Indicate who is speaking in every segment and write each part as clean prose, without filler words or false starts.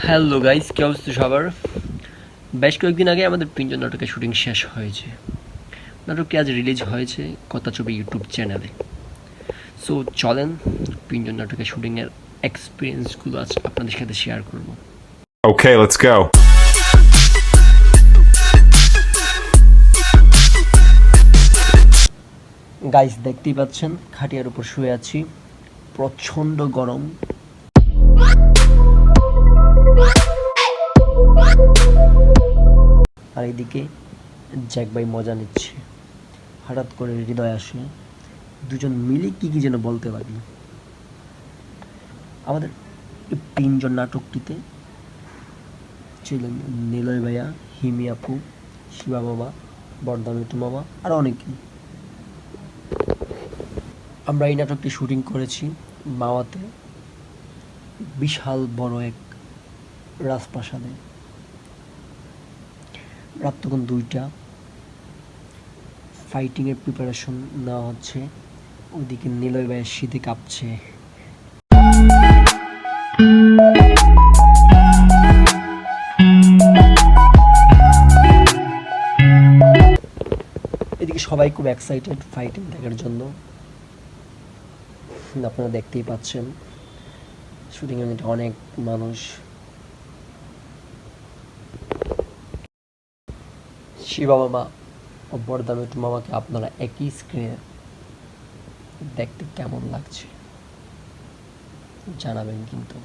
Speaker 1: Hello guys, কি অবস্থা সবার? বেশ কয়েকদিন আগে আমাদের পিঞ্জন নাটকের শুটিং শেষ হয়েছে। নাটকটি আজ রিলিজ হয়েছে কথা ছবি ইউটিউব চ্যানেলে। সো চলেন পিঞ্জন নাটকের শুটিংয়ের এক্সপিরিয়েন্সগুলো আজ আপনাদের সাথে শেয়ার করব।
Speaker 2: Okay, let's go.
Speaker 1: গাইস দেখতেই পাচ্ছেন খাটিয়ার উপর শুয়ে আছি, প্রচণ্ড গরম। আর এইদিকে জ্যাক ভাই মজা নিচ্ছে। হঠাৎ করে হৃদয় আসে, দুজন মিলে কি কি যেন বলতে লাগলো। আমাদের এই তিনজন নাটকটিতে ছিলেন নিলয় ভাইয়া, হিমি আপু, শিবা মামা, বর্ধা মিটু মামা আর অনেকেই। আমরা এই নাটকটি শুটিং করেছি মাওয়াতে, বিশাল বড় এক রাজপ্রাসাদে। রাত তখন 2টা, ফাইটিংয়ের প্রিপারেশন নেওয়া হচ্ছে। ওইদিকে নিলয় ভাইয়ের শীতে কাঁপছে। এদিকে সবাই খুব এক্সাইটেড ফাইটিং দেখার জন্য। আপনারা দেখতেই পাচ্ছেন শুটিং ইউনিটে অনেক মানুষ। শিবা মামা ও বর্ধা মিটু মামাকে আপনারা একই স্ক্রিনে দেখতে কেমন লাগছে জানাবেন কিন্তু।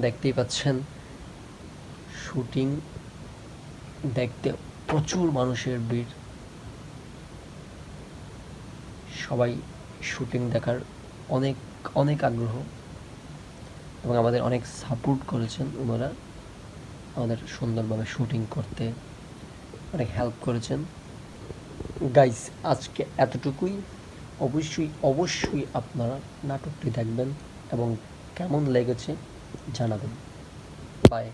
Speaker 1: দেখতেই পাচ্ছেন শুটিং দেখতে প্রচুর মানুষের ভিড়। সবাই শুটিং দেখার অনেক অনেক আগ্রহ এবং আমাদের অনেক সাপোর্ট করেছেন ওনারা। আমাদের সুন্দরভাবে শুটিং করতে অনেক হেল্প করেছেন। গাইস আজকে এতটুকুই। অবশ্যই অবশ্যই আপনারা নাটকটি দেখবেন এবং কেমন লেগেছে জানাবেন। বাই।